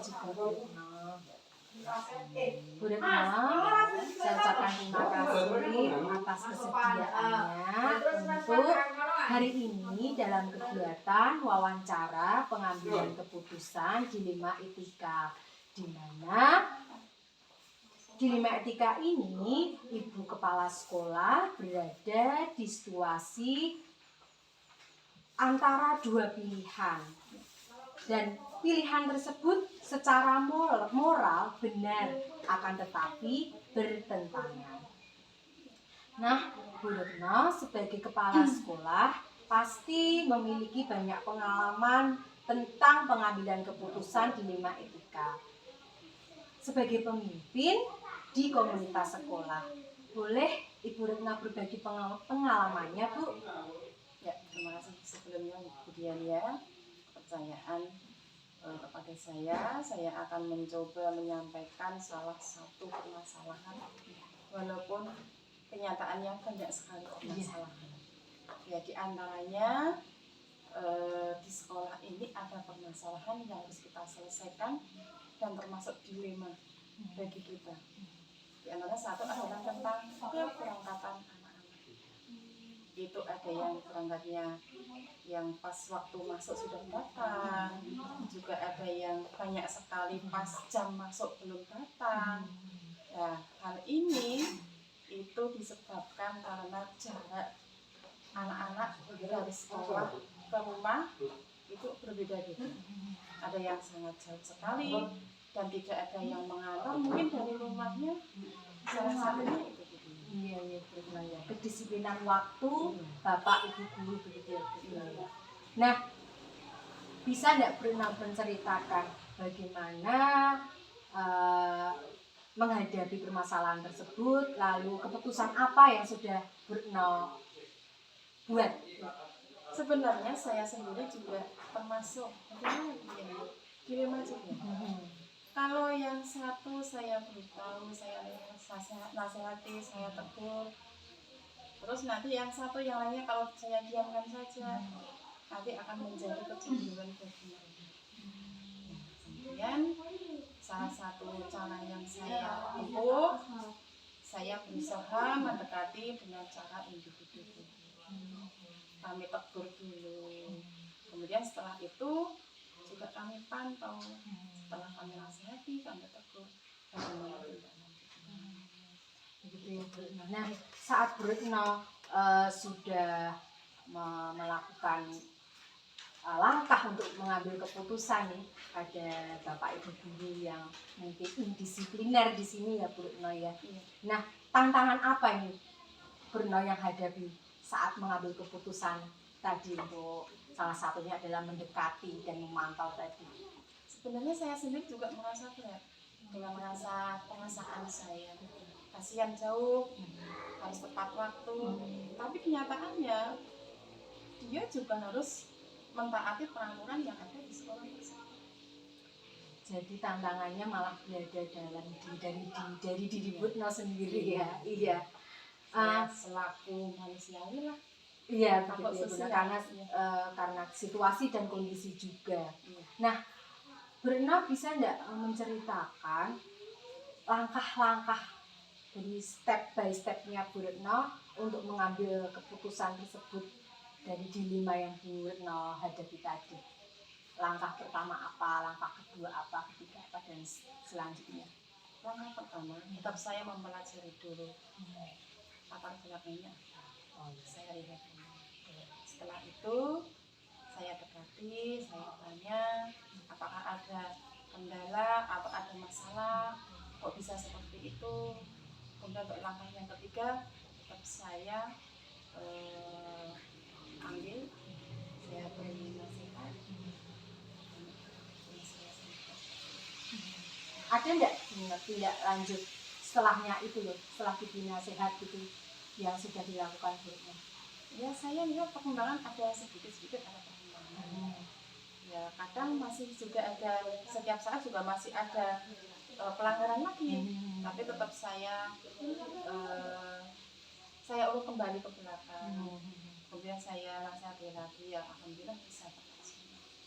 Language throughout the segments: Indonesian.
juga Bu Retno. Bu Retno, saya ucapkan terima kasih atas kesediaannya untuk hari ini dalam kegiatan wawancara pengambilan keputusan Dilema Etika, di mana Dilema Etika ini Ibu Kepala Sekolah berada di situasi antara dua pilihan, dan pilihan tersebut secara moral benar, akan tetapi bertentangan. Nah, Bu Retno sebagai kepala sekolah pasti memiliki banyak pengalaman tentang pengambilan keputusan dilema etika. Sebagai pemimpin di komunitas sekolah, boleh Ibu Retno berbagi pengalamannya, Bu? Ya, terima kasih sebelumnya Bu Dian ya, kepercayaan kepada saya akan mencoba menyampaikan salah satu permasalahan, walaupun kenyataannya banyak sekali permasalahan. Ya, di antaranya di sekolah ini ada permasalahan yang harus kita selesaikan dan termasuk dilema bagi kita. Di antara satu adalah tentang keberangkatan anak-anak. Itu ada yang berangkatnya yang pas waktu masuk sudah datang, juga ada yang banyak sekali pas jam masuk belum datang. Nah, hal ini itu disebabkan karena jarak anak-anak dari sekolah ke rumah itu berbeda-beda. Ada yang sangat jauh sekali dan tidak ada yang mengantar, mungkin dari rumahnya salah satunya itu. Iya, kedisiplinan waktu Bapak Ibu guru begitu ya. Nah, bisa nggak Bu Retno menceritakan bagaimana menghadapi permasalahan tersebut, lalu keputusan apa yang sudah Bu Retno buat? Sebenarnya saya sendiri juga termasuk dilema juga. Kalau yang satu saya beritahu, saya nasihati, saya tegur. Terus nanti yang satu yang lainnya kalau saya diamkan saja, nanti akan menjadi kecemburuan bagi mereka. Kemudian salah satu cara yang saya tempuh, saya berusaha mendekati dengan cara individu. Kami tegur dulu. Kemudian setelah itu juga kami pantau. Setelah kami nasihati, kami tegur bagaimana tindak lanjutnya. Begitu ya Bu Retno. Nah, saat Bu Retno sudah melakukan langkah untuk mengambil keputusan nih, ada Bapak Ibu guru yang mungkin indisipliner di sini ya Bu Retno ya. Nah, tantangan apa ini Bu Retno yang hadapi saat mengambil keputusan tadi, untuk salah satunya adalah mendekati dan memantau tadi? Sebenarnya saya sendiri juga merasa berat dengan rasa pengasaan saya. Kasihan jauh, harus tepat waktu. Tapi kenyataannya dia juga harus mentaati peraturan yang ada di sekolah tersebut. Jadi tantangannya malah berada dalam dari diri Bu Retno sendiri ya. Iya. Selaku manusiawi lah. Iya, begitu ya, karena situasi dan kondisi juga. Nah, Bu Retno bisa nggak menceritakan langkah-langkah dari step by stepnya Bu Retno untuk mengambil keputusan tersebut dari dilema yang Bu Retno hadapi tadi? Langkah pertama apa, langkah kedua apa, ketiga apa, dan selanjutnya? Langkah pertama, tetap saya mempelajari dulu latar belakangnya. Saya lihat dulu. Setelah itu saya dekati, saya tanya apakah ada kendala atau ada masalah, kok bisa seperti itu. Kemudian untuk langkah yang ketiga, tetap saya ambil, saya beri nasihat. Ada enggak tindak lanjut setelahnya itu loh, setelah diberi nasihat gitu yang sudah dilakukan Bu Retno? Ya, saya lihat perkembangan ada sedikit-sedikit ada perkembangan. Ya, kadang masih juga ada, setiap saat juga masih ada pelanggaran lagi. Tapi tetap saya urut kembali ke belakang. Kemudian saya nasihati lagi, ya alhamdulillah bisa.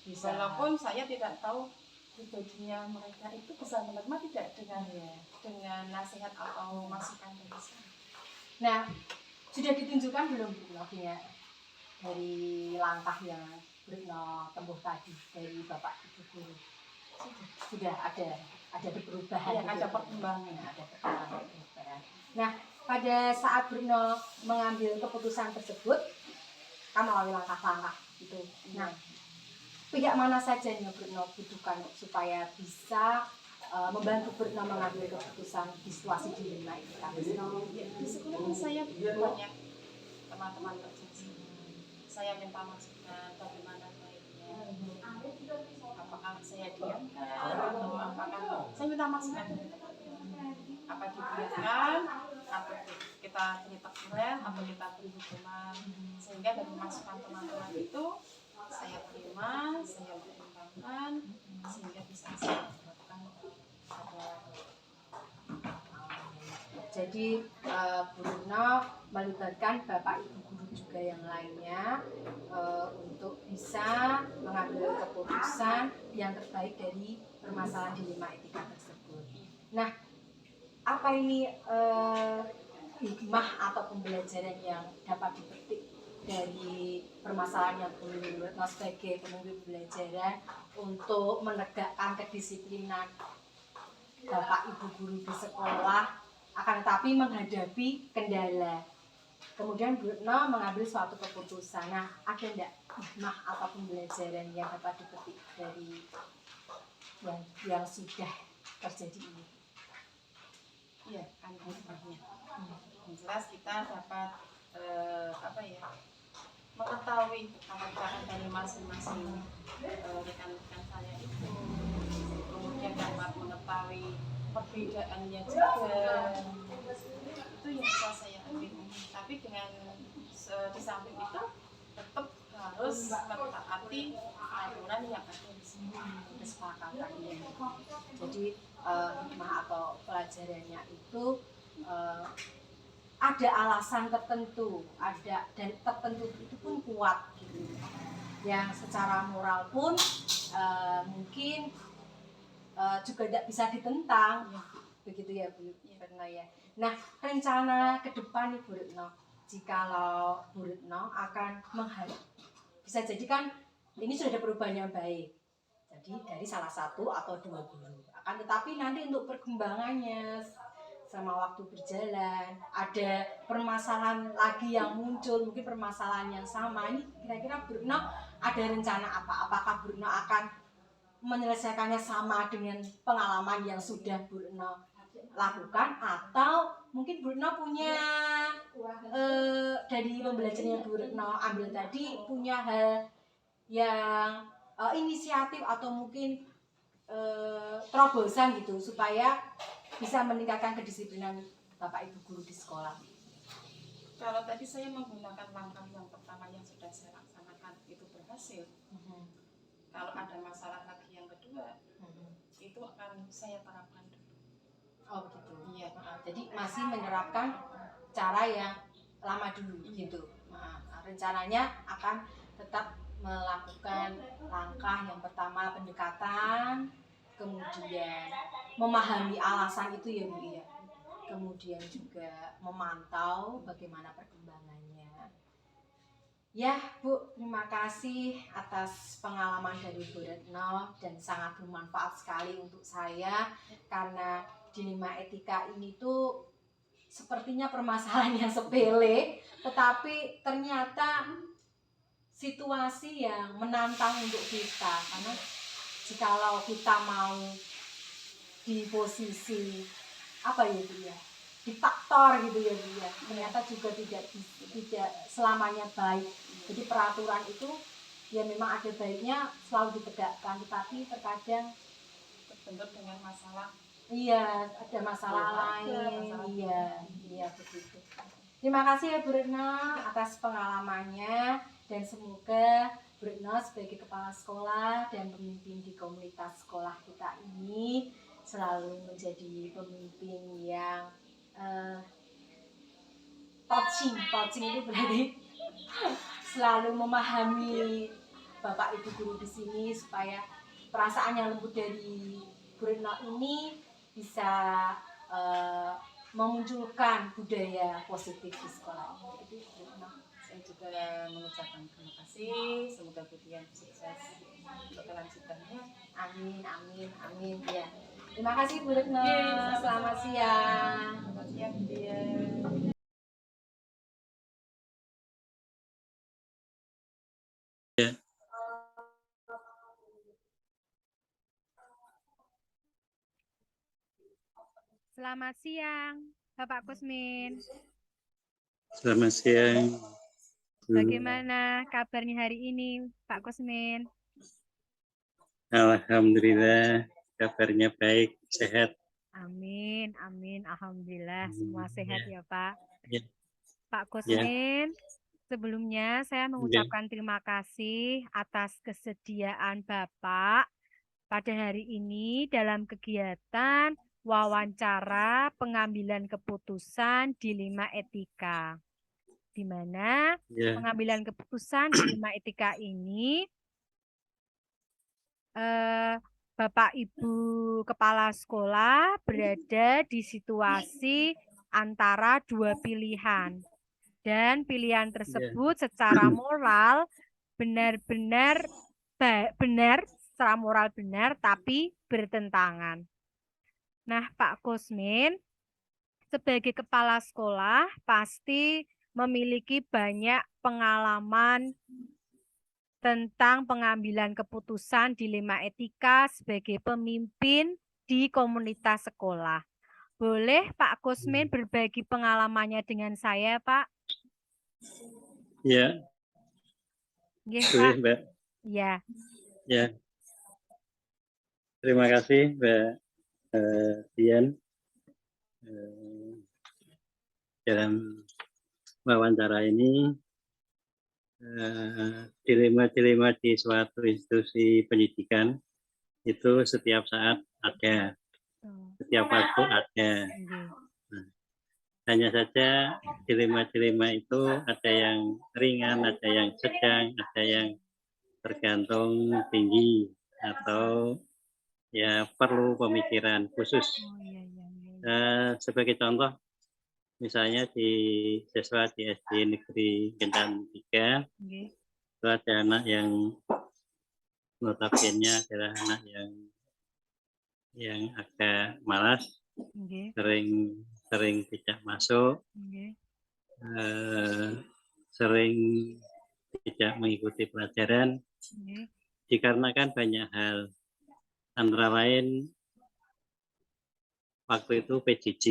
Walaupun saya tidak tahu pribadinya mereka itu bisa menerima tidak dengan nasihat atau masukan dari saya. Nah, sudah ditunjukkan belum Bu Novia dari langkah yang Retno tempuh tadi dari Bapak Ibu guru? Sudah ada perubahan, Ya, ada perkembangan. Ada perubahan. Nah, pada saat Bruno mengambil keputusan tersebut, kan melalui langkah-langkah itu. Nah, pihak mana saja yang Bruno butuhkan supaya bisa membantu Bruno mengambil keputusan di situasi dilema itu? Di sekolah saya banyak teman-teman kerja. Saya minta masukan bagaimana baiknya, apakah saya diamkan atau apakah saya minta masukan dari teman-teman, apa dibiarkan atau kita beri teguran atau kita beri hukuman, sehingga dari masukan teman-teman itu saya terima, saya pertimbangkan sehingga bisa saya terapkan pada. Jadi Bruno melibatkan Bapak Ibu guru juga yang lainnya untuk bisa mengambil keputusan yang terbaik dari permasalahan dilema etika tersebut. Nah, apa ini hikmah atau pembelajaran yang dapat dipetik dari permasalahan yang menurut Retno sebagai pemimpin pembelajaran untuk menegakkan kedisiplinan Bapak Ibu guru di sekolah, akan tetapi menghadapi kendala. Kemudian Bu Retno mengambil suatu keputusan. Nah, ada enggak hikmah atau pembelajaran yang dapat dipetik dari yang sudah terjadi ini? Iya, kan hikmahnya. Yang jelas kita dapat mengetahui keadaan dari masing-masing rekan-rekan saya itu, kemudian dapat mengetahui perbedaannya juga. Itu yang bisa saya ambil. Tapi dengan di samping itu tetap harus mentaati aturan yang ada di sini, Kesepakatannya. Jadi hikmah atau pelajarannya itu ada alasan tertentu, ada dan tertentu itu pun kuat gitu. Yang secara moral pun mungkin juga tidak bisa ditentang, begitu ya Bu Retno ya. Nah, rencana ke depan nih Bu Retno, jikalau Bu Retno akan bisa jadi kan ini sudah ada perubahan yang baik, jadi dari salah satu atau dua guru, akan tetapi nanti untuk perkembangannya sama waktu berjalan ada permasalahan lagi yang muncul, mungkin permasalahan yang sama. Ini kira-kira Bu Retno ada rencana apa? Apakah Bu Retno akan menyelesaikannya sama dengan pengalaman yang sudah Bu Retno lakukan, atau mungkin Bu Retno punya dari pembelajaran yang Bu Retno ambil tadi punya hal yang inisiatif atau mungkin terobosan gitu supaya bisa meningkatkan kedisiplinan Bapak Ibu guru di sekolah. Kalau tadi saya menggunakan langkah yang pertama yang sudah saya laksanakan itu berhasil. Kalau ada masalah lagi yang kedua, itu akan saya terapkan dulu. Oh begitu. Iya. Jadi masih menerapkan cara yang lama dulu gitu. Rencananya akan tetap melakukan langkah yang pertama pendekatan, kemudian memahami alasan itu ya Bu ya. Kemudian juga memantau bagaimana perkembangannya. Ya Bu, terima kasih atas pengalaman dari Bu Retno dan sangat bermanfaat sekali untuk saya, karena dilema etika ini tuh sepertinya permasalahan yang sepele, tetapi ternyata situasi yang menantang untuk kita, karena jikalau kita mau di posisi apa ya Bu ya, diktator gitu ya Bu ya, ternyata juga tidak selamanya baik. Jadi peraturan itu ya memang ada baiknya selalu ditegakkan, tetapi terkadang terbentur dengan masalah. Iya, ada masalah lain. Iya begitu. Terima kasih ya Bu Retno atas pengalamannya, dan semoga Bu Retno sebagai kepala sekolah dan pemimpin di komunitas sekolah kita ini selalu menjadi pemimpin yang touching itu berarti selalu memahami Bapak Ibu guru di sini supaya perasaan yang lembut dari Bu Retno ini bisa memunculkan budaya positif di sekolah ini. Itu Bu Retno. Saya juga mengucapkan terima kasih. Semoga Bu Dian sukses untuk kelanjutannya. Amin, amin, amin. Ya. Terima kasih Bu Retno. Oke, sama-sama. Selamat siang. Selamat siang, Bu Dian. Selamat siang, Bapak Kusmin. Selamat siang. Bagaimana kabarnya hari ini, Pak Kusmin? Alhamdulillah, kabarnya baik, sehat. Amin, amin. Alhamdulillah, semua sehat ya, Pak. Ya. Pak Kusmin, sebelumnya saya mengucapkan terima kasih atas kesediaan Bapak pada hari ini dalam kegiatan wawancara pengambilan keputusan Dilema Etika, di mana pengambilan keputusan Dilema Etika ini Bapak Ibu Kepala Sekolah berada di situasi antara dua pilihan, dan pilihan tersebut secara moral benar-benar benar, secara moral benar, tapi bertentangan. Nah, Pak Kusmin, sebagai kepala sekolah pasti memiliki banyak pengalaman tentang pengambilan keputusan dilema etika sebagai pemimpin di komunitas sekolah. Boleh Pak Kusmin berbagi pengalamannya dengan saya, Pak? Ya. Nggih, Boleh, Pak. Mbak. Ya. Ya. Terima kasih, Mbak Dian. Dalam wawancara ini, dilema-dilema di suatu institusi pendidikan itu setiap saat ada, setiap waktu ada. Nah, hanya saja dilema-dilema itu ada yang ringan, ada yang sedang, ada yang tergantung tinggi atau ya perlu pemikiran khusus. Sebagai contoh, misalnya di siswa di SD Negeri Gendan 3, itu ada anak yang notabene adalah anak yang agak malas, sering tidak masuk, sering tidak mengikuti pelajaran, dikarenakan banyak hal, antara lain waktu itu PJJ,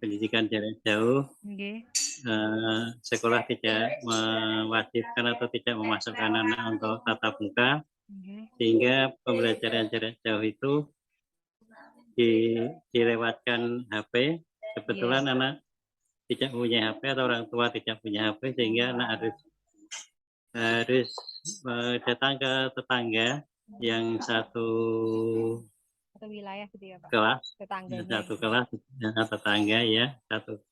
pendidikan jarak jauh, sekolah tidak mewajibkan atau tidak memasukkan anak untuk tatap muka, sehingga pembelajaran jarak jauh itu dilewatkan HP. Kebetulan anak tidak punya HP atau orang tua tidak punya HP, sehingga anak harus datang ke tetangga yang satu wilayah gitu ya, Pak? kelas, Tetangganya. satu kelas, tetangga ya,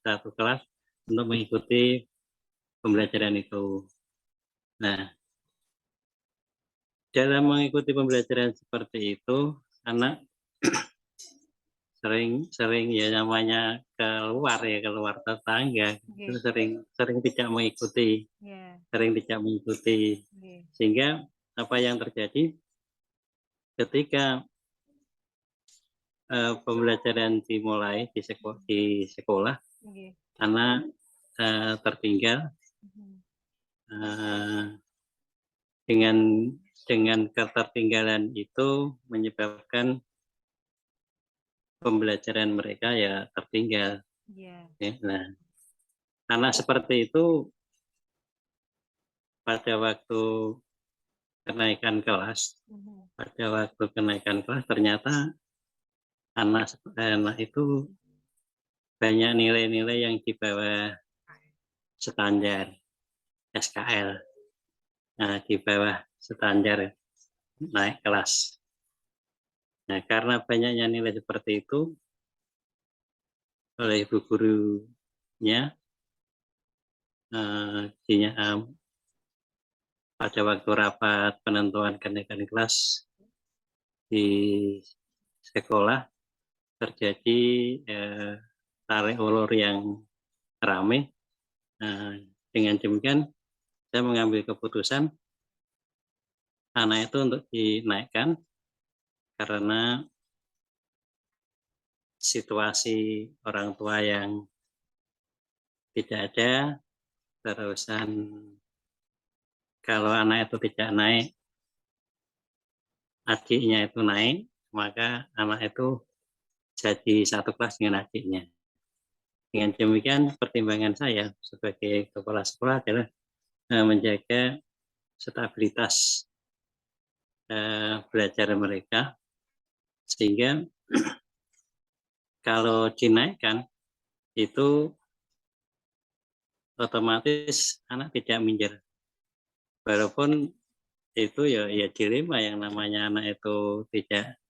satu kelas untuk mengikuti pembelajaran itu. Nah, dalam mengikuti pembelajaran seperti itu, anak sering ya namanya keluar tetangga, itu sering tidak mengikuti, sehingga apa yang terjadi ketika pembelajaran dimulai di sekolah, anak tertinggal, dengan ketertinggalan itu menyebabkan pembelajaran mereka ya tertinggal. Nah, karena seperti itu, pada waktu kenaikan kelas, ternyata anak itu banyak nilai-nilai yang di bawah standar SKL, di bawah standar naik kelas. Nah, karena banyaknya nilai seperti itu, oleh ibu gurunya pada waktu rapat penentuan kenaikan kelas, di sekolah terjadi tarik ulur yang ramai. Dengan demikian saya mengambil keputusan anak itu untuk dinaikkan karena situasi orang tua yang tidak ada, terusan kalau anak itu tidak naik, adiknya itu naik, maka anak itu jadi satu kelas dengan adiknya. Dengan demikian pertimbangan saya sebagai kepala sekolah adalah menjaga stabilitas belajar mereka, sehingga kalau dinaikkan itu otomatis anak tidak minder. Walaupun itu ya dilema, yang namanya anak itu tidak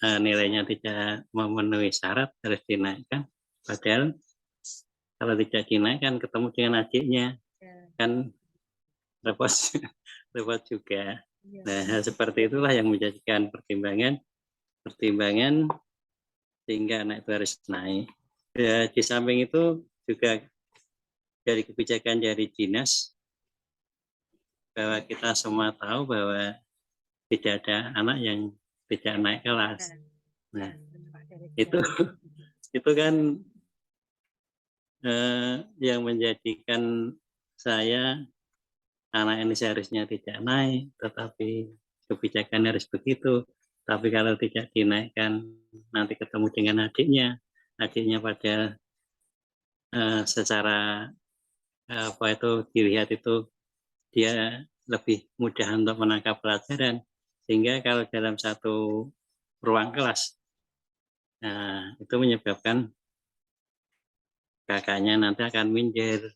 nilainya tidak memenuhi syarat harus dinaikkan. Padahal kalau tidak dinaikkan ketemu dengan adiknya kan repot repot juga. Nah, hal seperti itulah yang menjadikan pertimbangan sehingga anak itu harus naik. Ya, di samping itu juga dari kebijakan dari dinas bahwa kita semua tahu bahwa tidak ada anak yang tidak naik kelas. Nah, itu kan yang menjadikan saya, anak ini seharusnya tidak naik, tetapi kebijakan harus begitu. Tapi kalau tidak dinaikkan, nanti ketemu dengan adiknya pada secara apa itu dilihat itu dia lebih mudah untuk menangkap pelajaran, sehingga kalau dalam satu ruang kelas, itu menyebabkan kakaknya nanti akan minder.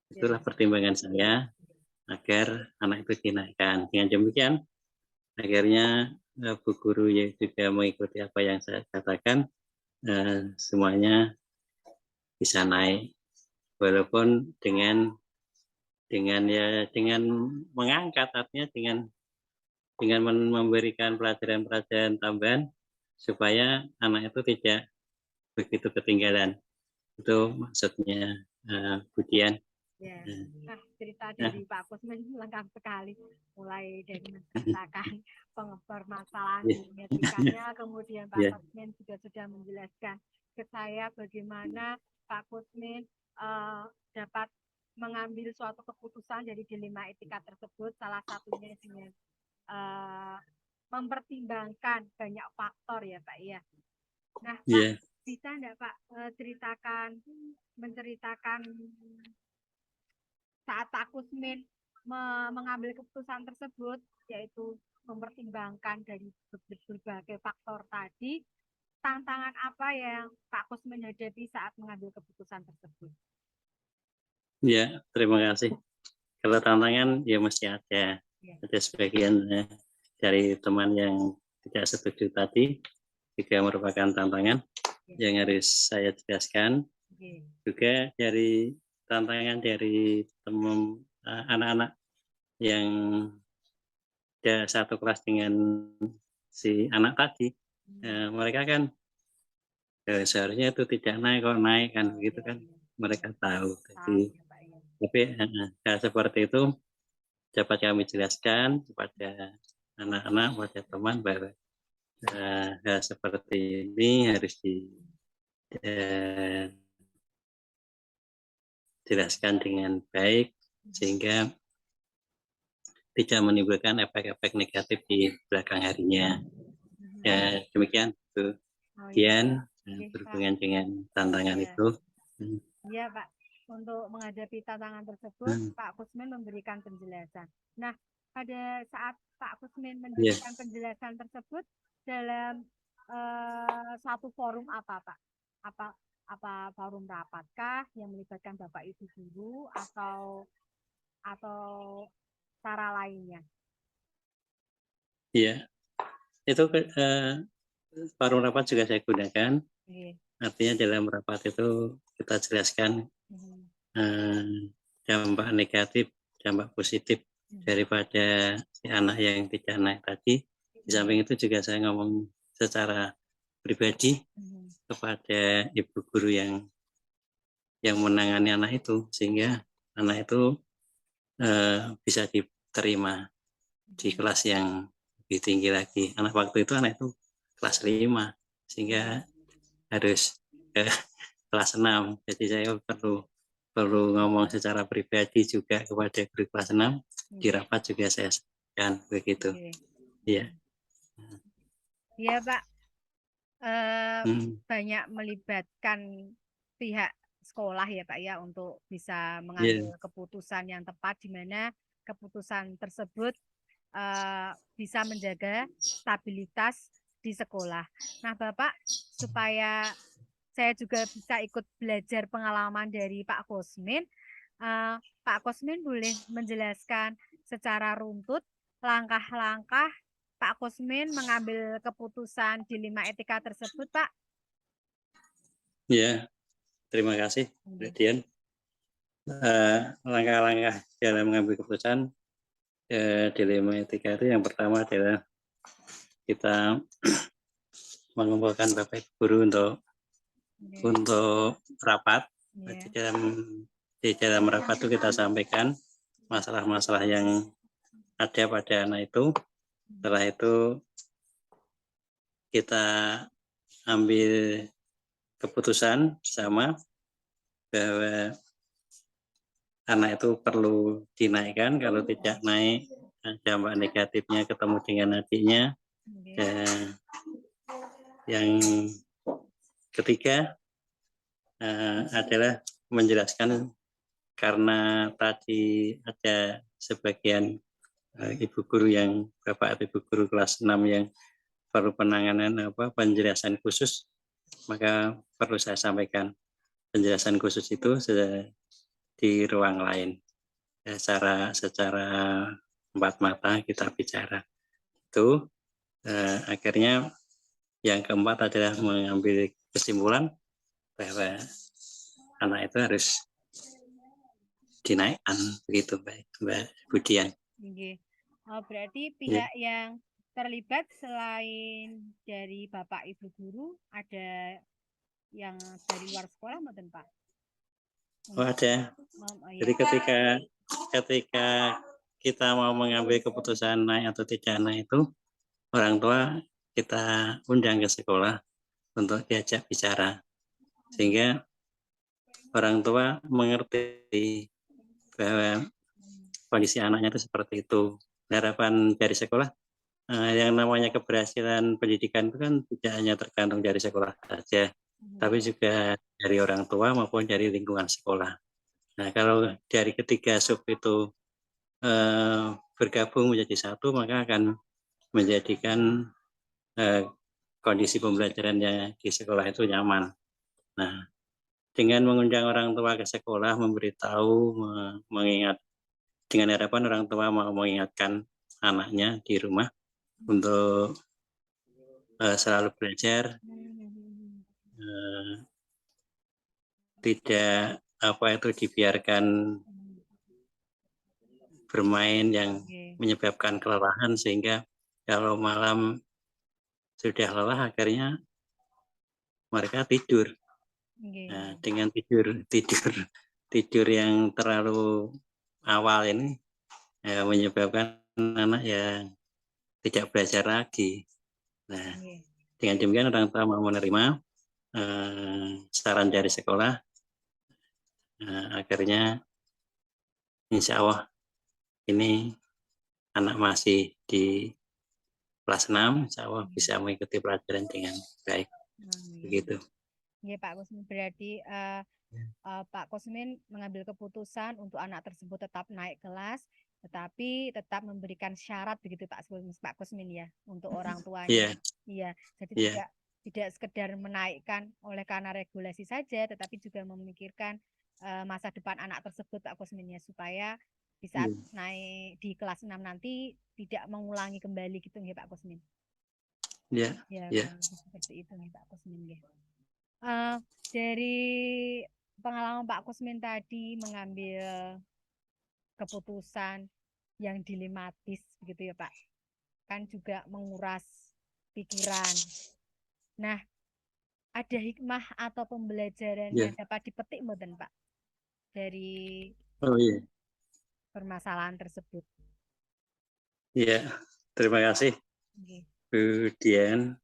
Itulah pertimbangan saya agar anak itu dinaikkan. Dengan demikian, akhirnya Bu Guru juga mengikuti apa yang saya katakan, semuanya bisa naik, walaupun dengan mengangkat, artinya dengan memberikan pelajaran-pelajaran tambahan supaya anak itu tidak begitu ketinggalan. Itu maksudnya, Bu Dian. Ya. Nah, cerita dari Pak Kusmen lengkap sekali, mulai dari menceritakan permasalahan di metrikanya, kemudian Pak Kusmen juga sudah menjelaskan ke saya bagaimana Pak Kusmen dapat mengambil suatu keputusan dari dilema etika tersebut, salah satunya dengan mempertimbangkan banyak faktor ya Pak ya. Nah Pak, bisa enggak Pak menceritakan saat Pak Kusmen mengambil keputusan tersebut, yaitu mempertimbangkan dari berbagai faktor tadi, tantangan apa yang Pak Kusmen hadapi saat mengambil keputusan tersebut? Ya, terima kasih. Kalau tantangan ya mesti ada. Ada sebagian dari teman yang tidak setuju tadi juga merupakan tantangan yang harus saya jelaskan. Juga dari tantangan dari teman anak-anak yang ada satu kelas dengan si anak tadi, mereka kan seharusnya itu tidak naik, kok naik kan begitu kan, mereka tahu. Tapi hal seperti itu dapat kami jelaskan kepada anak-anak, kepada teman bahwa hal seperti ini harus dijelaskan dengan baik sehingga tidak menimbulkan efek-efek negatif di belakang harinya. Ya, demikian Bu Dian, berhubungan dengan tantangan itu. Iya Pak, untuk menghadapi tantangan tersebut Pak Kusmen memberikan penjelasan. Nah, pada saat Pak Kusmen memberikan penjelasan tersebut dalam satu forum apa Pak? Apa forum rapatkah yang melibatkan Bapak Ibu guru atau cara lainnya? Iya, itu forum rapat juga saya gunakan. Artinya dalam rapat itu kita jelaskan dampak negatif, dampak positif daripada si anak yang tidak naik tadi. Di samping itu juga saya ngomong secara pribadi kepada ibu guru yang menangani anak itu, sehingga anak itu bisa diterima di kelas yang lebih tinggi lagi. Anak waktu itu anak itu kelas 5, sehingga harus ke kelas 6. Jadi saya perlu ngomong secara pribadi juga kepada guru kelas 6. Di rapat juga saya sampaikan begitu. Iya. Iya Pak, Hmm. banyak melibatkan pihak sekolah ya Pak ya untuk bisa Iya. mengambil keputusan yang tepat, di mana keputusan tersebut bisa menjaga stabilitas di sekolah. Nah Bapak, supaya saya juga bisa ikut belajar pengalaman dari Pak Kusmin, Pak Kusmin boleh menjelaskan secara runtut langkah-langkah Pak Kusmin mengambil keputusan di 5 etika tersebut, Pak? Ya, terima kasih, Mbak Dian. Langkah-langkah dalam mengambil keputusan dilema etika itu yang pertama adalah kita mengumpulkan Bapak Ibu guru untuk rapat. Di dalam rapat itu kita sampaikan masalah-masalah yang ada pada anak itu. Setelah itu kita ambil keputusan bersama bahwa anak itu perlu dinaikkan. Kalau tidak naik, dampak negatifnya ketemu dengan adiknya. Dan yang ketiga adalah menjelaskan, karena tadi ada sebagian ibu guru yang Bapak atau ibu guru kelas 6 yang perlu penanganan penjelasan khusus, maka perlu saya sampaikan penjelasan khusus itu di ruang lain. Secara empat mata kita bicara. Itu akhirnya yang keempat adalah mengambil kesimpulan bahwa anak itu harus dinaikkan, begitu Mbak Budian. Berarti pihak yang terlibat selain dari Bapak Ibu guru, ada yang dari luar sekolah maupun Pak? Oh, ada. Jadi ketika kita mau mengambil keputusan naik atau tidak naik itu, orang tua kita undang ke sekolah untuk diajak bicara, sehingga orang tua mengerti bahwa kondisi anaknya itu seperti itu. Harapan dari sekolah, yang namanya keberhasilan pendidikan itu kan tidak hanya tergantung dari sekolah saja, tapi juga dari orang tua maupun dari lingkungan sekolah. Nah, kalau dari ketiga sub itu bergabung menjadi satu, maka akan menjadikan kondisi pembelajarannya di sekolah itu nyaman. Nah, dengan mengundang orang tua ke sekolah, memberitahu, mengingat, dengan harapan orang tua mau mengingatkan anaknya di rumah untuk selalu belajar, tidak dibiarkan bermain yang menyebabkan kelelahan, sehingga kalau malam sudah lelah akhirnya mereka tidur. Nah, dengan tidur yang terlalu awal ini menyebabkan anak yang tidak belajar lagi. Nah, dengan demikian orang tua mau menerima saran dari sekolah, akhirnya insya Allah ini anak masih di kelas 6, insya Allah bisa mengikuti pelajaran dengan baik. Begitu. Ya Pak Kusmin, berarti Pak Kusmin mengambil keputusan untuk anak tersebut tetap naik kelas, tetapi tetap memberikan syarat begitu Pak Kusmin ya untuk orang tuanya. Iya, jadi tidak sekedar menaikkan oleh karena regulasi saja, tetapi juga memikirkan masa depan anak tersebut Pak Kusmin ya, supaya di saat naik di kelas 6 nanti tidak mengulangi kembali gitu ya Pak Kusmin. Ya, seperti itu nih Pak Kusmin ya. Dari pengalaman Pak Kusmin tadi mengambil keputusan yang dilematis begitu ya Pak. Kan juga menguras pikiran. Nah, ada hikmah atau pembelajaran Ya. yang dapat dipetik mboten Pak dari Oh iya. permasalahan tersebut? Iya. Terima kasih Nggih. Bu Dian.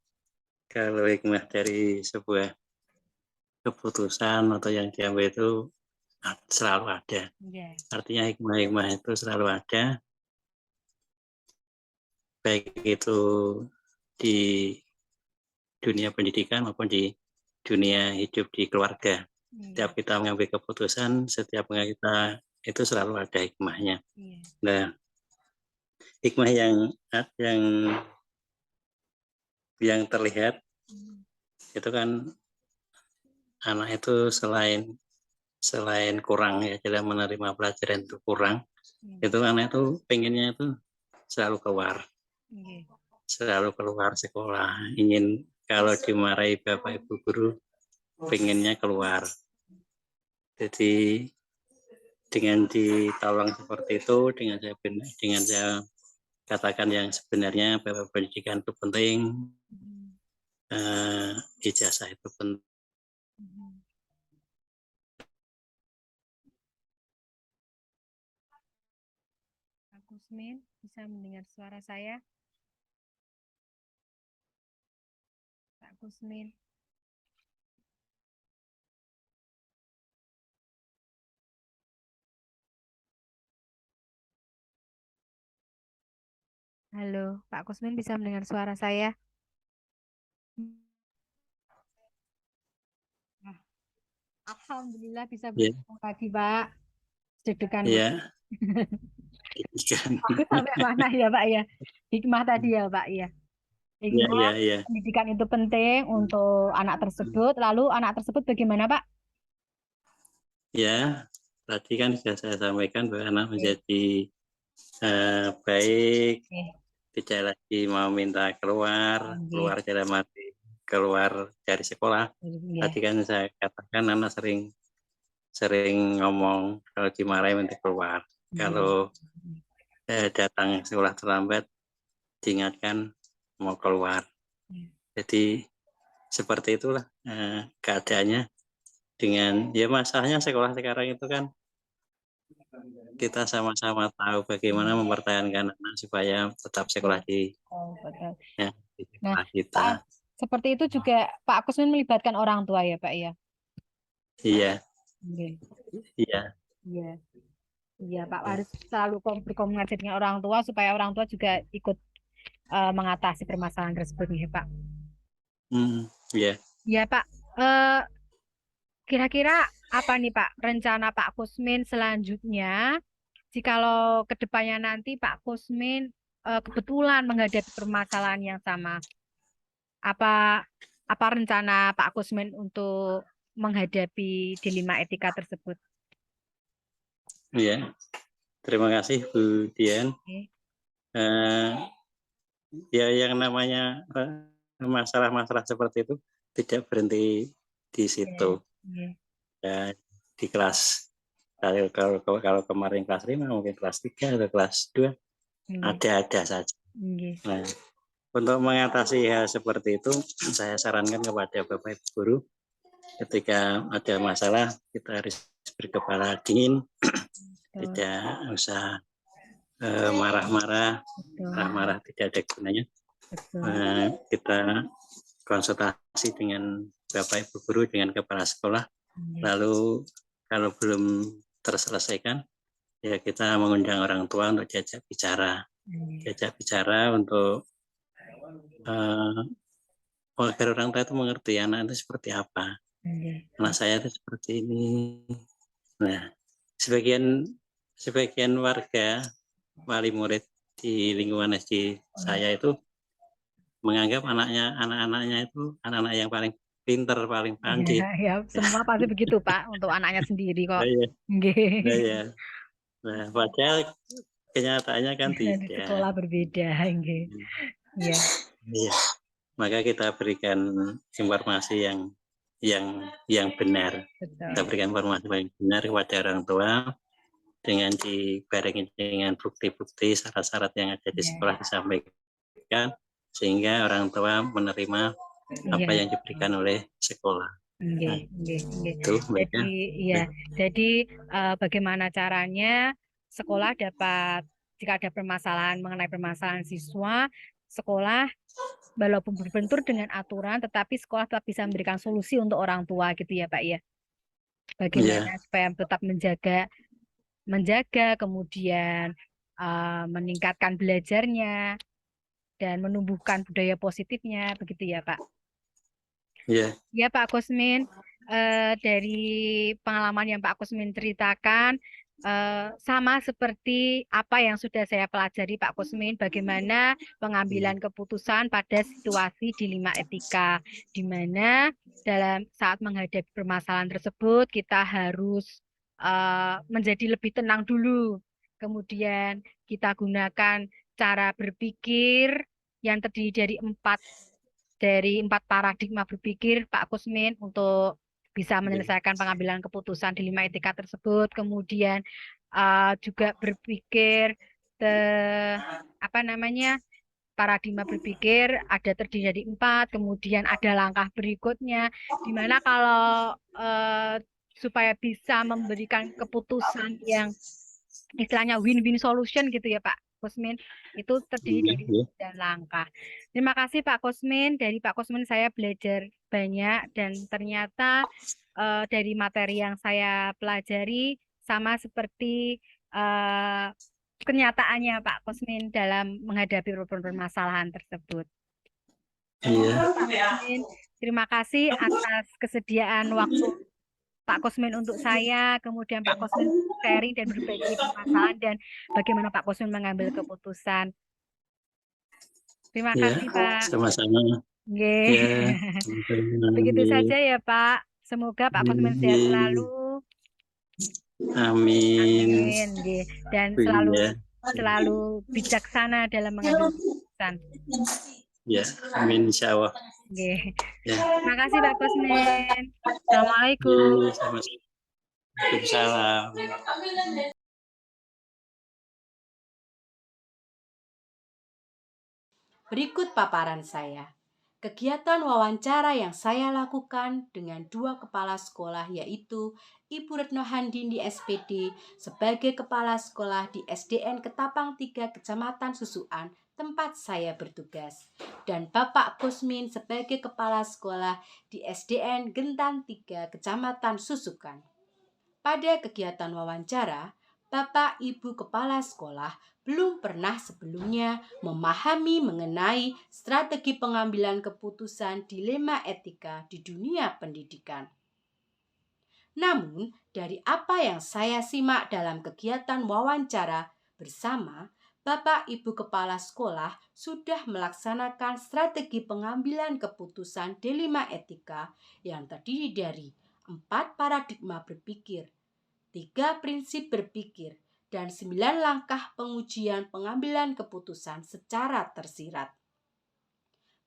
Kalau hikmah dari sebuah keputusan atau yang diambil itu selalu ada. Nggih. Artinya hikmah-hikmah itu selalu ada, baik itu di dunia pendidikan maupun di dunia hidup di keluarga. Setiap kita mengambil keputusan, setiap kita itu selalu ada hikmahnya. Iya. Nah, hikmah yang terlihat itu kan anak itu selain kurang ya dalam menerima pelajaran itu kurang, itu anak itu pengennya itu selalu keluar sekolah, ingin kalau dimarahi bapak ibu guru pengennya keluar. Jadi dengan ditolong seperti itu, dengan saya katakan yang sebenarnya bahwa pendidikan itu penting, ijazah itu penting. Pak Kusmin bisa mendengar suara saya? Pak Kusmin. Halo, Pak Kusmin bisa mendengar suara saya? Nah, Alhamdulillah bisa Ya, bertemu lagi, Pak. Deg-degan. ya, Aku sampai mana ya, Pak ya? Hikmah tadi ya, Pak ya. ya, Hikmah ya, ya, pendidikan itu penting untuk anak tersebut. Lalu anak tersebut bagaimana, Pak? ya. Tadi kan sudah saya sampaikan bahwa anak Oke. menjadi baik, Oke. tidak lagi mau minta keluar Oke. dalam arti keluar dari sekolah. Oke. Tadi kan saya katakan anak sering ngomong kalau dimarahi minta keluar. Kalau datang sekolah terlambat diingatkan mau keluar. Jadi seperti itulah keadaannya. Dengan ya masalahnya sekolah sekarang itu kan kita sama-sama tahu bagaimana mempertahankan anak supaya tetap sekolah di Oh, betul. di Nah, sekolah kita. saat seperti itu juga Pak Kusmin melibatkan orang tua ya, Pak ya? Iya, Oke. iya, Iya. Iya, Pak harus selalu berkomunikasi dengan orang tua supaya orang tua juga ikut mengatasi permasalahan tersebut nih, Pak. iya. Iya, Pak. Eh, Kira-kira apa nih, Pak, rencana Pak Kusmin selanjutnya jikalau kedepannya nanti Pak Kusmin kebetulan menghadapi permasalahan yang sama? Apa rencana Pak Kusmin untuk menghadapi dilema etika tersebut? Iya. Terima kasih Bu Dian. Oke. Ya yang namanya masalah-masalah seperti itu tidak berhenti di situ. Oke. Ya, di kelas kalau kemarin kelas 5 mungkin kelas 3 atau kelas 2 ada saja. Oke. Nah, untuk mengatasi hal seperti itu saya sarankan kepada Bapak Ibu guru ketika ada masalah kita harus berkepala dingin, tidak usah marah-marah tidak ada gunanya. Kita konsultasi dengan Bapak Ibu guru, dengan kepala sekolah. Lalu kalau belum terselesaikan, ya kita mengundang orang tua untuk diajak bicara untuk agar orang tua itu mengerti anak itu seperti apa. Anak saya itu seperti ini. Nah, sebagian warga wali murid di lingkungan SD saya itu menganggap anak-anaknya itu anak-anak yang paling pinter, paling pandai. Ya, semua pasti begitu, Pak, untuk anaknya sendiri kok. Ya. Nah, padahal kenyataannya kan Di tidak. sekolah berbeda, ya. Maka kita berikan informasi yang benar. Betul. Kita berikan informasi yang benar kepada orang tua dengan dibarengi dengan bukti-bukti syarat-syarat yang ada di sekolah disampaikan sehingga orang tua menerima apa yang diberikan oleh sekolah. Itu mereka. Jadi bagaimana caranya sekolah dapat, jika ada permasalahan mengenai permasalahan siswa, sekolah walaupun berbentur dengan aturan, tetapi sekolah tetap bisa memberikan solusi untuk orang tua gitu ya Pak ya. Bagaimana supaya tetap menjaga kemudian meningkatkan belajarnya dan menumbuhkan budaya positifnya begitu ya Pak. Ya Pak Kusmin, dari pengalaman yang Pak Kusmin ceritakan, sama seperti apa yang sudah saya pelajari Pak Kusmin, bagaimana pengambilan keputusan pada situasi dilema etika, di mana dalam saat menghadapi permasalahan tersebut kita harus menjadi lebih tenang dulu, kemudian kita gunakan cara berpikir yang terdiri dari empat paradigma berpikir Pak Kusmin untuk bisa menyelesaikan pengambilan keputusan dilema etika tersebut. Kemudian juga berpikir paradigma berpikir ada terdiri dari 4, kemudian ada langkah berikutnya, di mana kalau supaya bisa memberikan keputusan yang istilahnya win-win solution gitu ya Pak Kusmin, itu terdiri dari 9 langkah. Terima kasih Pak Kusmin. Dari Pak Kusmin saya belajar banyak dan ternyata dari materi yang saya pelajari sama seperti kenyataannya Pak Kusmin dalam menghadapi permasalahan tersebut. Terima kasih atas kesediaan waktu Pak Kusmin untuk saya, kemudian Pak Kusmin sharing dan berbagi permasalahan dan bagaimana Pak Kusmin mengambil keputusan. Terima kasih Pak. Sama-sama. Begitu saja ya Pak. Semoga Pak Kusmin sehat selalu. Amin. Dan selalu bijaksana dalam mengambil keputusan. Ya, amin insya Allah. Terima kasih Pak Kusmin. Assalamualaikum. Waalaikumsalam. Berikut paparan saya. Kegiatan wawancara yang saya lakukan dengan 2 kepala sekolah yaitu Ibu Retno Handini SPD sebagai kepala sekolah di SDN Ketapang 3 Kecamatan Susukan, tempat saya bertugas, dan Bapak Kusmin sebagai kepala sekolah di SDN Gentan 3 Kecamatan Susukan. Pada kegiatan wawancara, Bapak Ibu kepala sekolah belum pernah sebelumnya memahami mengenai strategi pengambilan keputusan dilema etika di dunia pendidikan. Namun, dari apa yang saya simak dalam kegiatan wawancara bersama, Bapak Ibu kepala sekolah sudah melaksanakan strategi pengambilan keputusan dilema etika yang terdiri dari 4 paradigma berpikir, 3 prinsip berpikir, dan 9 langkah pengujian pengambilan keputusan secara tersirat.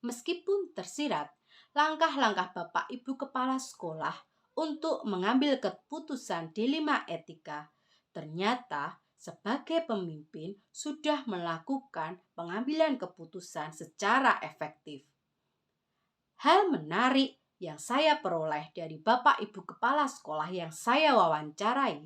Meskipun tersirat, langkah-langkah Bapak Ibu kepala sekolah untuk mengambil keputusan dilema etika ternyata sebagai pemimpin sudah melakukan pengambilan keputusan secara efektif. Hal menarik yang saya peroleh dari Bapak Ibu kepala sekolah yang saya wawancarai,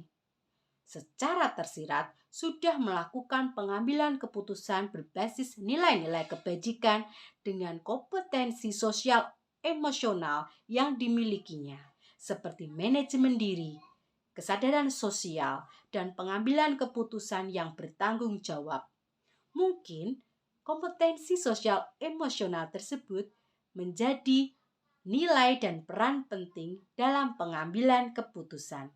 secara tersirat sudah melakukan pengambilan keputusan berbasis nilai-nilai kebajikan dengan kompetensi sosial emosional yang dimilikinya, seperti manajemen diri, kesadaran sosial, dan pengambilan keputusan yang bertanggung jawab. Mungkin kompetensi sosial emosional tersebut menjadi nilai dan peran penting dalam pengambilan keputusan.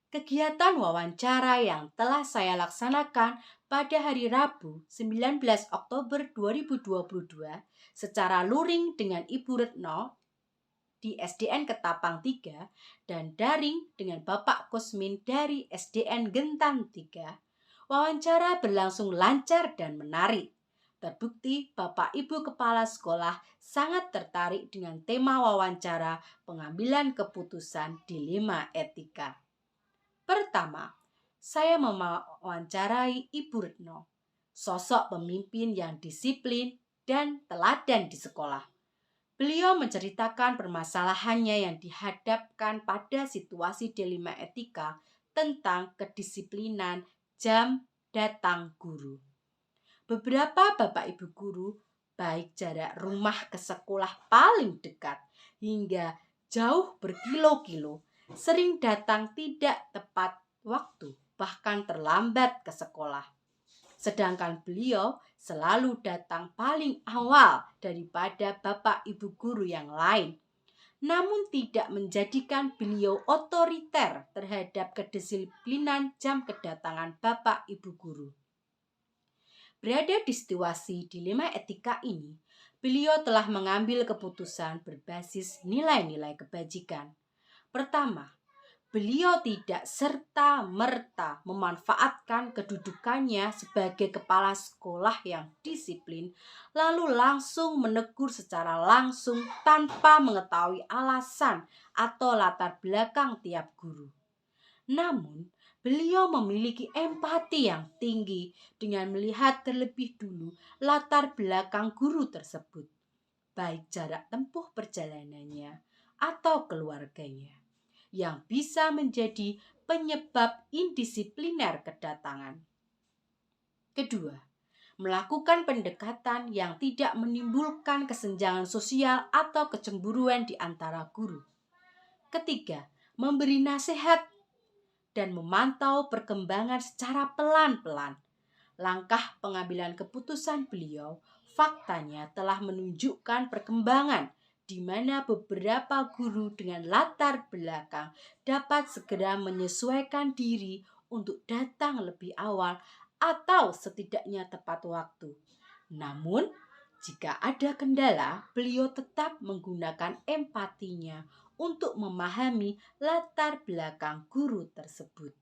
Kegiatan wawancara yang telah saya laksanakan pada hari Rabu 19 Oktober 2022 secara luring dengan Ibu Retno di SDN Ketapang 3 dan daring dengan Bapak Kusmin dari SDN Gentan 3, wawancara berlangsung lancar dan menarik. Terbukti Bapak Ibu kepala sekolah sangat tertarik dengan tema wawancara pengambilan keputusan dilema etika. Pertama, saya mewawancarai Ibu Retno, sosok pemimpin yang disiplin dan teladan di sekolah. Beliau menceritakan permasalahannya yang dihadapkan pada situasi dilema etika tentang kedisiplinan jam datang guru. Beberapa bapak ibu guru, baik jarak rumah ke sekolah paling dekat hingga jauh berkilo-kilo, sering datang tidak tepat waktu, bahkan terlambat ke sekolah. Sedangkan beliau selalu datang paling awal daripada bapak ibu guru yang lain, namun tidak menjadikan beliau otoriter terhadap kedisiplinan jam kedatangan bapak ibu guru. Berada di situasi dilema etika ini, beliau telah mengambil keputusan berbasis nilai-nilai kebajikan. Pertama, beliau tidak serta-merta memanfaatkan kedudukannya sebagai kepala sekolah yang disiplin, lalu langsung menegur secara langsung tanpa mengetahui alasan atau latar belakang tiap guru. Namun, beliau memiliki empati yang tinggi dengan melihat terlebih dulu latar belakang guru tersebut, baik jarak tempuh perjalanannya atau keluarganya, yang bisa menjadi penyebab indisipliner kedatangan. Kedua, melakukan pendekatan yang tidak menimbulkan kesenjangan sosial atau kecemburuan di antara guru. Ketiga, memberi nasihat dan memantau perkembangan secara pelan-pelan. Langkah pengambilan keputusan beliau faktanya telah menunjukkan perkembangan di mana beberapa guru dengan latar belakang dapat segera menyesuaikan diri untuk datang lebih awal atau setidaknya tepat waktu. Namun, jika ada kendala, beliau tetap menggunakan empatinya untuk memahami latar belakang guru tersebut.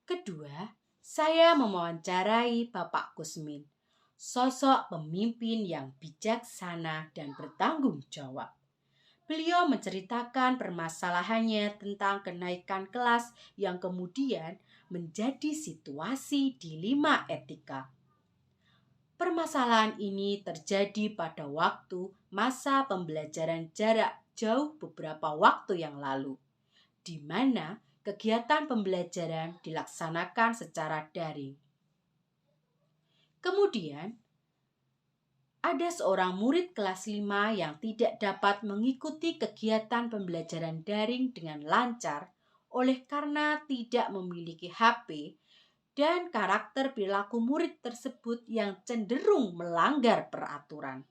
Kedua, saya mewawancarai Bapak Kusmin, sosok pemimpin yang bijaksana dan bertanggung jawab. Beliau menceritakan permasalahannya tentang kenaikan kelas yang kemudian menjadi situasi dilema etika. Permasalahan ini terjadi pada waktu masa pembelajaran jarak jauh beberapa waktu yang lalu, di mana kegiatan pembelajaran dilaksanakan secara daring. Kemudian, ada seorang murid kelas 5 yang tidak dapat mengikuti kegiatan pembelajaran daring dengan lancar oleh karena tidak memiliki HP dan karakter perilaku murid tersebut yang cenderung melanggar peraturan.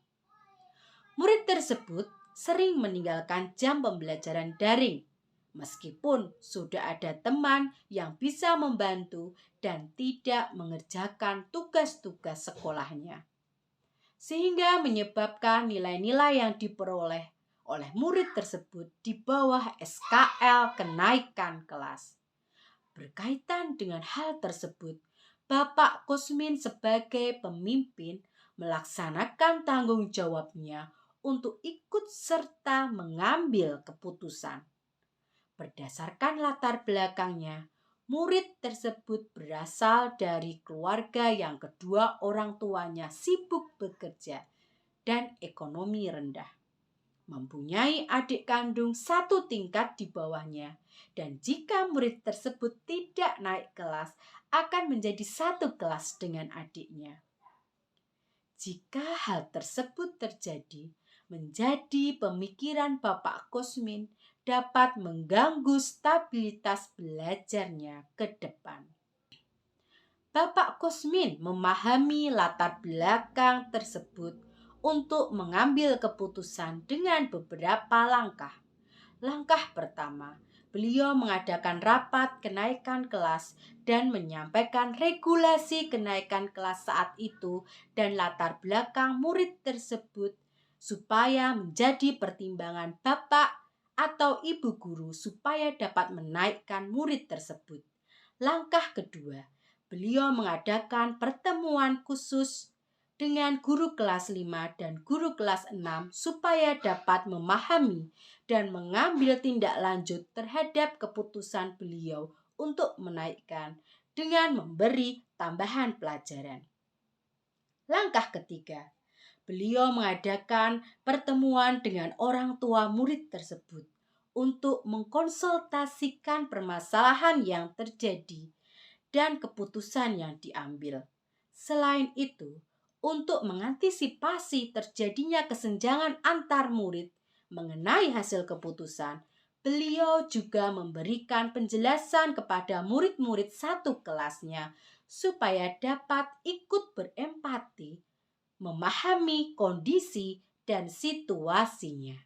Murid tersebut sering meninggalkan jam pembelajaran daring, meskipun sudah ada teman yang bisa membantu dan tidak mengerjakan tugas-tugas sekolahnya, sehingga menyebabkan nilai-nilai yang diperoleh oleh murid tersebut di bawah SKL kenaikan kelas. Berkaitan dengan hal tersebut, Bapak Kusmin sebagai pemimpin melaksanakan tanggung jawabnya untuk ikut serta mengambil keputusan. Berdasarkan latar belakangnya, murid tersebut berasal dari keluarga yang kedua orang tuanya sibuk bekerja dan ekonomi rendah, mempunyai adik kandung satu tingkat di bawahnya, dan jika murid tersebut tidak naik kelas akan menjadi satu kelas dengan adiknya. Jika hal tersebut terjadi, menjadi pemikiran Bapak Kusmin dapat mengganggu stabilitas belajarnya ke depan. Bapak Kusmin memahami latar belakang tersebut untuk mengambil keputusan dengan beberapa langkah. Langkah pertama, beliau mengadakan rapat kenaikan kelas dan menyampaikan regulasi kenaikan kelas saat itu dan latar belakang murid tersebut supaya menjadi pertimbangan bapak atau ibu guru supaya dapat menaikkan murid tersebut. Langkah kedua, beliau mengadakan pertemuan khusus dengan guru kelas 5 dan guru kelas 6 supaya dapat memahami dan mengambil tindak lanjut terhadap keputusan beliau untuk menaikkan dengan memberi tambahan pelajaran. Langkah ketiga, beliau mengadakan pertemuan dengan orang tua murid tersebut untuk mengkonsultasikan permasalahan yang terjadi dan keputusan yang diambil. Selain itu, untuk mengantisipasi terjadinya kesenjangan antar murid mengenai hasil keputusan, beliau juga memberikan penjelasan kepada murid-murid satu kelasnya supaya dapat ikut berempati, memahami kondisi dan situasinya.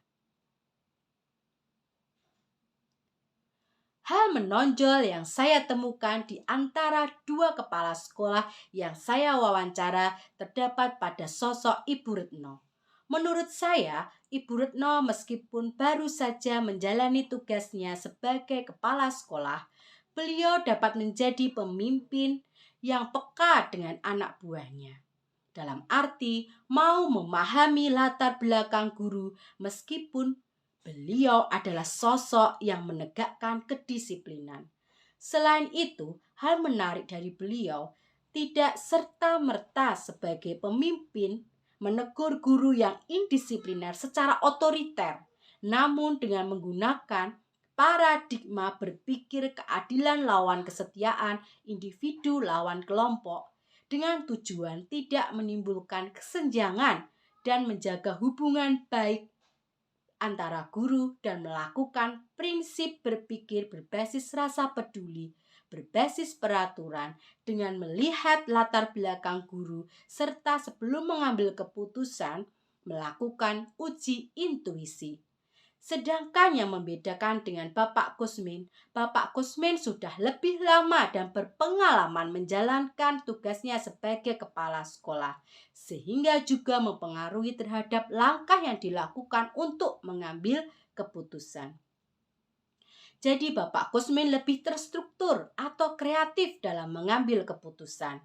Hal menonjol yang saya temukan di antara dua kepala sekolah yang saya wawancara terdapat pada sosok Ibu Retno. Menurut saya, Ibu Retno meskipun baru saja menjalani tugasnya sebagai kepala sekolah, beliau dapat menjadi pemimpin yang peka dengan anak buahnya. Dalam arti mau memahami latar belakang guru meskipun beliau adalah sosok yang menegakkan kedisiplinan. Selain itu, hal menarik dari beliau tidak serta-merta sebagai pemimpin menegur guru yang indisipliner secara otoriter, namun dengan menggunakan paradigma berpikir keadilan lawan kesetiaan individu lawan kelompok dengan tujuan tidak menimbulkan kesenjangan dan menjaga hubungan baik antara guru dan melakukan prinsip berpikir berbasis rasa peduli, berbasis peraturan dengan melihat latar belakang guru serta sebelum mengambil keputusan melakukan uji intuisi. Sedangkan yang membedakan dengan Bapak Kusmin sudah lebih lama dan berpengalaman menjalankan tugasnya sebagai kepala sekolah, sehingga juga mempengaruhi terhadap langkah yang dilakukan untuk mengambil keputusan. Jadi Bapak Kusmin lebih terstruktur atau kreatif dalam mengambil keputusan.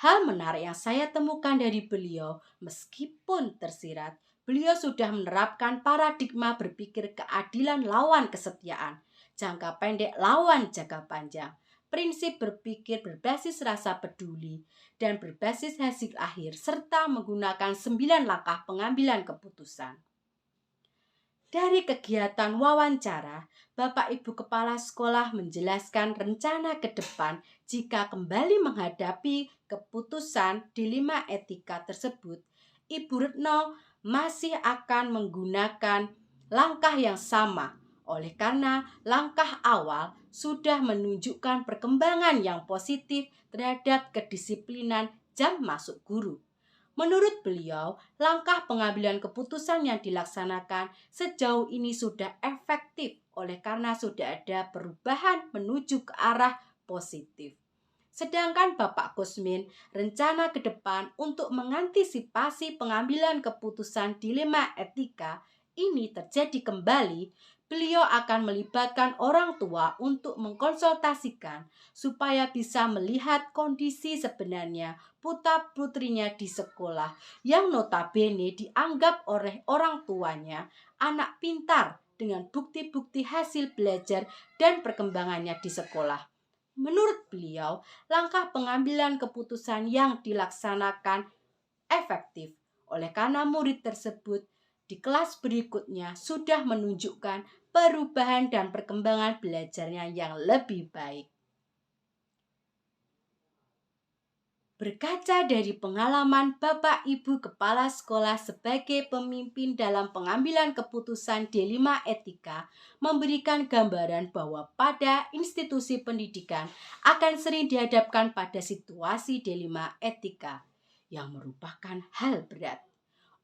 Hal menarik yang saya temukan dari beliau, meskipun tersirat, beliau sudah menerapkan paradigma berpikir keadilan lawan kesetiaan, jangka pendek lawan jangka panjang, prinsip berpikir berbasis rasa peduli, dan berbasis hasil akhir, serta menggunakan 9 langkah pengambilan keputusan. Dari kegiatan wawancara, Bapak Ibu Kepala Sekolah menjelaskan rencana ke depan jika kembali menghadapi keputusan dilema etika tersebut. Ibu Retno masih akan menggunakan langkah yang sama, oleh karena langkah awal sudah menunjukkan perkembangan yang positif terhadap kedisiplinan jam masuk guru. Menurut beliau, langkah pengambilan keputusan yang dilaksanakan sejauh ini sudah efektif oleh karena sudah ada perubahan menuju ke arah positif. Sedangkan Bapak Kusmin rencana ke depan untuk mengantisipasi pengambilan keputusan dilema etika ini terjadi kembali, beliau akan melibatkan orang tua untuk mengkonsultasikan supaya bisa melihat kondisi sebenarnya putra-putrinya di sekolah yang notabene dianggap oleh orang tuanya anak pintar dengan bukti-bukti hasil belajar dan perkembangannya di sekolah. Menurut beliau, langkah pengambilan keputusan yang dilaksanakan efektif oleh karena murid tersebut di kelas berikutnya sudah menunjukkan perubahan dan perkembangan belajarnya yang lebih baik. Berkaca dari pengalaman Bapak Ibu Kepala Sekolah sebagai pemimpin dalam pengambilan keputusan dilema etika, memberikan gambaran bahwa pada institusi pendidikan akan sering dihadapkan pada situasi dilema etika yang merupakan hal berat.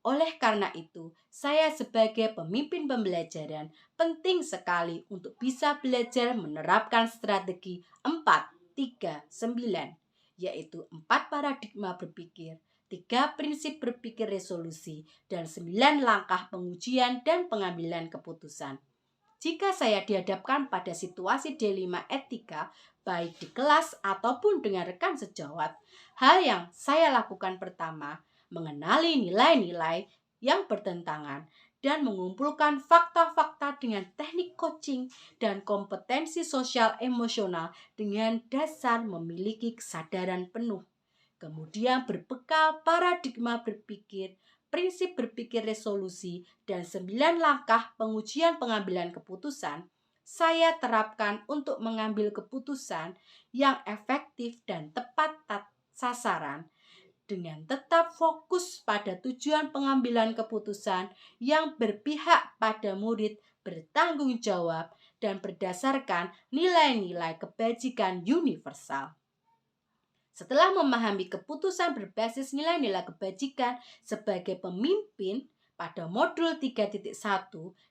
Oleh karena itu, saya sebagai pemimpin pembelajaran penting sekali untuk bisa belajar menerapkan strategi 4-3-9. Yaitu 4 paradigma berpikir, 3 prinsip berpikir resolusi, dan 9 langkah pengujian dan pengambilan keputusan. Jika saya dihadapkan pada situasi dilema etika, baik di kelas ataupun dengan rekan sejawat, hal yang saya lakukan pertama, mengenali nilai-nilai yang bertentangan, dan mengumpulkan fakta-fakta dengan teknik coaching dan kompetensi sosial emosional dengan dasar memiliki kesadaran penuh. Kemudian berbekal paradigma berpikir, prinsip berpikir resolusi, dan 9 langkah pengujian pengambilan keputusan, saya terapkan untuk mengambil keputusan yang efektif dan tepat sasaran dengan tetap fokus pada tujuan pengambilan keputusan yang berpihak pada murid bertanggung jawab dan berdasarkan nilai-nilai kebajikan universal. Setelah memahami keputusan berbasis nilai-nilai kebajikan sebagai pemimpin pada modul 3.1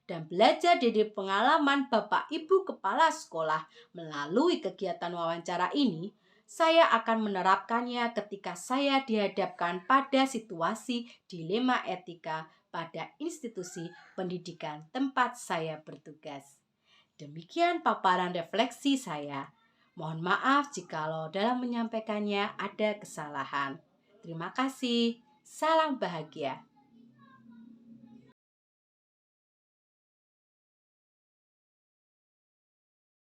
dan belajar dari pengalaman Bapak Ibu Kepala Sekolah melalui kegiatan wawancara ini, saya akan menerapkannya ketika saya dihadapkan pada situasi dilema etika pada institusi pendidikan tempat saya bertugas. Demikian paparan refleksi saya. Mohon maaf jikalau dalam menyampaikannya ada kesalahan. Terima kasih. Salam bahagia.